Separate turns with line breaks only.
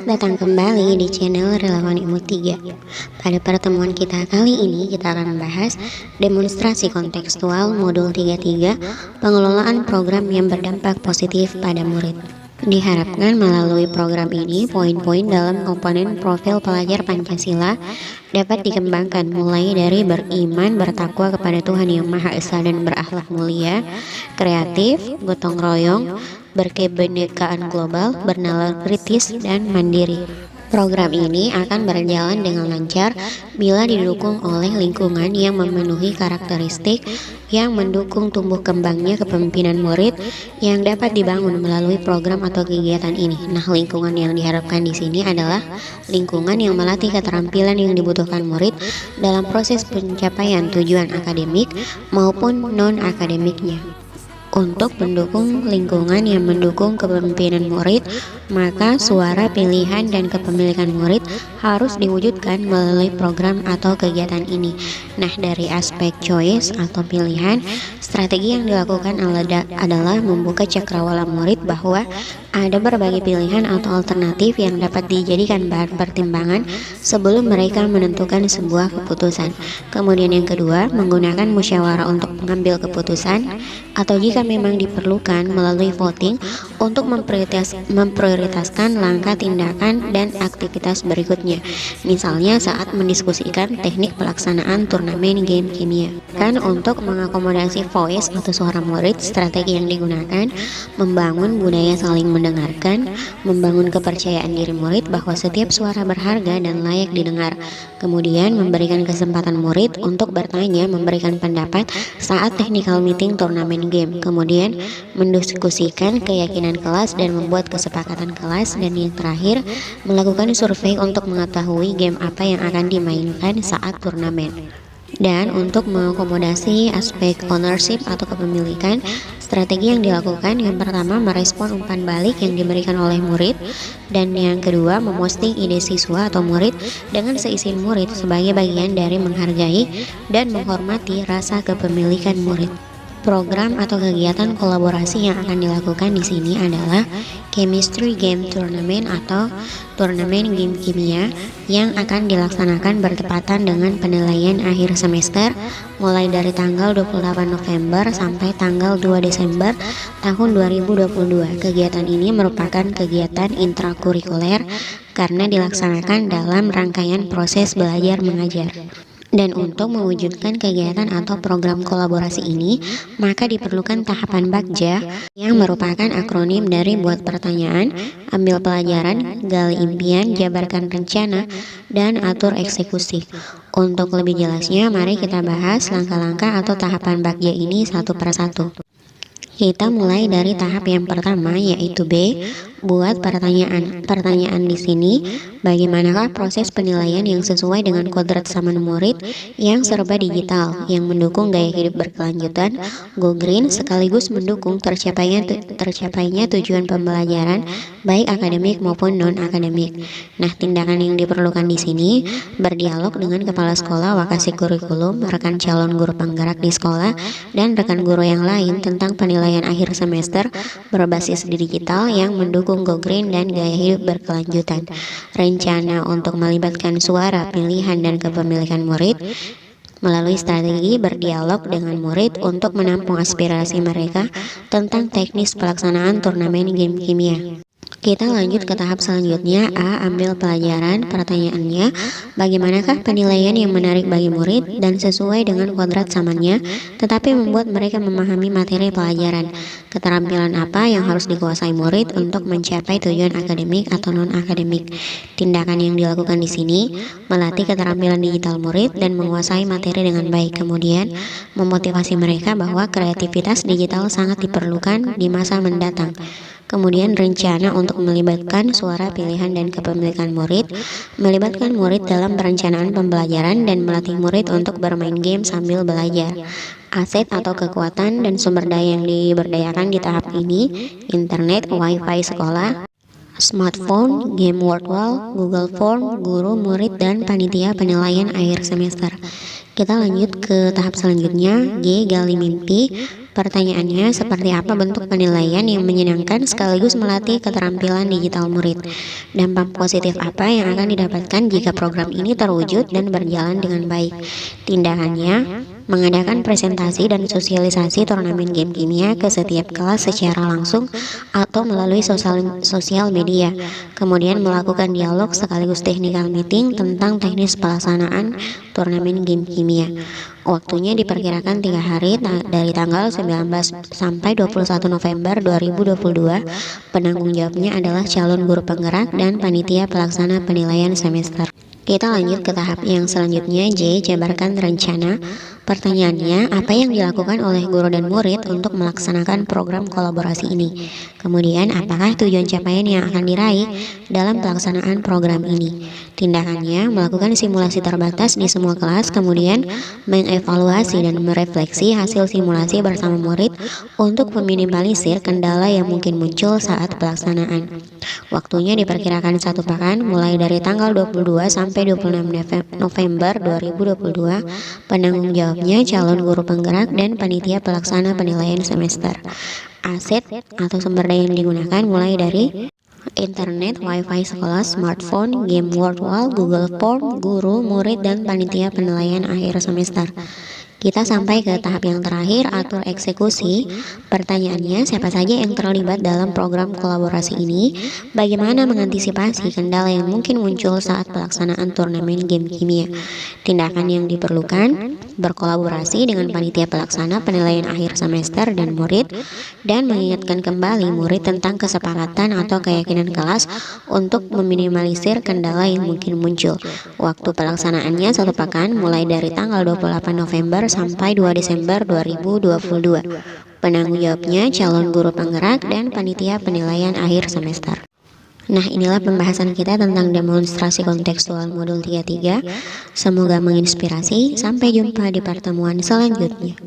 Selamat datang kembali di channel Relawan Ilmu 3. Pada pertemuan kita kali ini kita akan membahas demonstrasi kontekstual modul 33, pengelolaan program yang berdampak positif pada murid. Diharapkan melalui program ini poin-poin dalam komponen profil pelajar Pancasila dapat dikembangkan mulai dari beriman, bertakwa kepada Tuhan Yang Maha Esa dan berakhlak mulia, kreatif, gotong royong, berkebinekaan global, bernalar kritis, dan mandiri. Program ini akan berjalan dengan lancar bila didukung oleh lingkungan yang memenuhi karakteristik yang mendukung tumbuh kembangnya kepemimpinan murid yang dapat dibangun melalui program atau kegiatan ini. Nah, lingkungan yang diharapkan di sini adalah lingkungan yang melatih keterampilan yang dibutuhkan murid dalam proses pencapaian tujuan akademik maupun non-akademiknya. Untuk mendukung lingkungan yang mendukung kepemimpinan murid, maka suara pilihan dan kepemilikan murid harus diwujudkan melalui program atau kegiatan ini. Nah, dari aspek choice atau pilihan, strategi yang dilakukan adalah membuka cakrawala murid bahwa ada berbagai pilihan atau alternatif yang dapat dijadikan bahan pertimbangan sebelum mereka menentukan sebuah keputusan. Kemudian yang kedua, menggunakan musyawarah untuk mengambil keputusan, atau jika memang diperlukan melalui voting untuk memprioritaskan langkah tindakan dan aktivitas berikutnya. Misalnya saat mendiskusikan teknik pelaksanaan turnamen game kimia. Untuk mengakomodasi voice atau suara murid, strategi yang digunakan membangun budaya saling mendengarkan, membangun kepercayaan diri murid bahwa setiap suara berharga dan layak didengar. Kemudian memberikan kesempatan murid untuk bertanya, memberikan pendapat saat technical meeting turnamen game. Kemudian mendiskusikan keyakinan kelas dan membuat kesepakatan kelas. Dan yang terakhir, melakukan survei untuk mengetahui game apa yang akan dimainkan saat turnamen. Dan untuk mengakomodasi aspek ownership atau kepemilikan, strategi yang dilakukan yang pertama merespon umpan balik yang diberikan oleh murid, dan yang kedua memposting ide siswa atau murid dengan seizin murid sebagai bagian dari menghargai dan menghormati rasa kepemilikan murid. Program atau kegiatan kolaborasi yang akan dilakukan di sini adalah Chemistry Game Tournament atau turnamen game kimia yang akan dilaksanakan bertepatan dengan penilaian akhir semester mulai dari tanggal 28 November sampai tanggal 2 Desember tahun 2022. Kegiatan ini merupakan kegiatan intrakurikuler karena dilaksanakan dalam rangkaian proses belajar mengajar. Dan untuk mewujudkan kegiatan atau program kolaborasi ini, maka diperlukan tahapan Bagja yang merupakan akronim dari buat pertanyaan, ambil pelajaran, gali impian, jabarkan rencana, dan atur eksekusi. Untuk lebih jelasnya, mari kita bahas langkah-langkah atau tahapan Bagja ini satu persatu. Kita mulai dari tahap yang pertama, yaitu B, buat pertanyaan. Pertanyaan di sini, bagaimanakah proses penilaian yang sesuai dengan kodrat zaman murid yang serba digital, yang mendukung gaya hidup berkelanjutan, go green, sekaligus mendukung tercapainya tujuan pembelajaran, baik akademik maupun non-akademik. Nah, tindakan yang diperlukan di sini, berdialog dengan kepala sekolah, wakasih kurikulum, rekan calon guru penggerak di sekolah, dan rekan guru yang lain tentang penilaian akhir semester berbasis digital yang mendukung go green dan gaya hidup berkelanjutan. Rencana untuk melibatkan suara, pilihan, dan kepemilikan murid melalui strategi berdialog dengan murid untuk menampung aspirasi mereka tentang teknis pelaksanaan turnamen game kimia. Kita lanjut ke tahap selanjutnya, A, ambil pelajaran. Pertanyaannya, bagaimanakah penilaian yang menarik bagi murid dan sesuai dengan kodrat zamannya, tetapi membuat mereka memahami materi pelajaran? Keterampilan apa yang harus dikuasai murid untuk mencapai tujuan akademik atau non-akademik? Tindakan yang dilakukan di sini, melatih keterampilan digital murid dan menguasai materi dengan baik. Kemudian, memotivasi mereka bahwa kreativitas digital sangat diperlukan di masa mendatang. Kemudian rencana untuk melibatkan suara pilihan dan kepemilikan murid, melibatkan murid dalam perencanaan pembelajaran dan melatih murid untuk bermain game sambil belajar. Aset atau kekuatan dan sumber daya yang diberdayakan di tahap ini, internet, wifi sekolah, smartphone, game world wall, Google Form, guru, murid, dan panitia penilaian akhir semester. Kita lanjut ke tahap selanjutnya, G. Gali mimpi. Pertanyaannya, seperti apa bentuk penilaian yang menyenangkan sekaligus melatih keterampilan digital murid? Dampak positif apa yang akan didapatkan jika program ini terwujud dan berjalan dengan baik? Tindakannya, mengadakan presentasi dan sosialisasi turnamen game kimia ke setiap kelas secara langsung atau melalui sosial media. Kemudian melakukan dialog sekaligus technical meeting tentang teknis pelaksanaan turnamen game kimia. Waktunya diperkirakan 3 hari dari tanggal 19 sampai 21 November 2022. Penanggung jawabnya adalah calon guru penggerak dan panitia pelaksana penilaian semester. Kita lanjut ke tahap yang selanjutnya, J. Jabarkan rencana. Pertanyaannya, apa yang dilakukan oleh guru dan murid untuk melaksanakan program kolaborasi ini? Kemudian, apakah tujuan capaian yang akan diraih dalam pelaksanaan program ini? Tindakannya, melakukan simulasi terbatas di semua kelas, kemudian mengevaluasi dan merefleksi hasil simulasi bersama murid untuk meminimalisir kendala yang mungkin muncul saat pelaksanaan. Waktunya diperkirakan 1 pekan, mulai dari tanggal 22 sampai 26 November 2022. Penanggung jawabnya calon guru penggerak dan panitia pelaksana penilaian semester. Aset atau sumber daya yang digunakan mulai dari internet, wifi sekolah, smartphone, game virtual, Google Form, guru, murid, dan panitia penilaian akhir semester. Kita sampai ke tahap yang terakhir, atur eksekusi. Pertanyaannya, siapa saja yang terlibat dalam program kolaborasi ini? Bagaimana mengantisipasi kendala yang mungkin muncul saat pelaksanaan turnamen game kimia? Tindakan yang diperlukan, berkolaborasi dengan panitia pelaksana penilaian akhir semester dan murid, dan mengingatkan kembali murid tentang kesepakatan atau keyakinan kelas untuk meminimalisir kendala yang mungkin muncul. Waktu pelaksanaannya 1 pekan, mulai dari tanggal 28 November sampai 2 Desember 2022. Penanggung jawabnya calon guru penggerak dan panitia penilaian akhir semester. Nah, inilah pembahasan kita tentang demonstrasi kontekstual modul 33. Semoga menginspirasi. Sampai jumpa di pertemuan selanjutnya.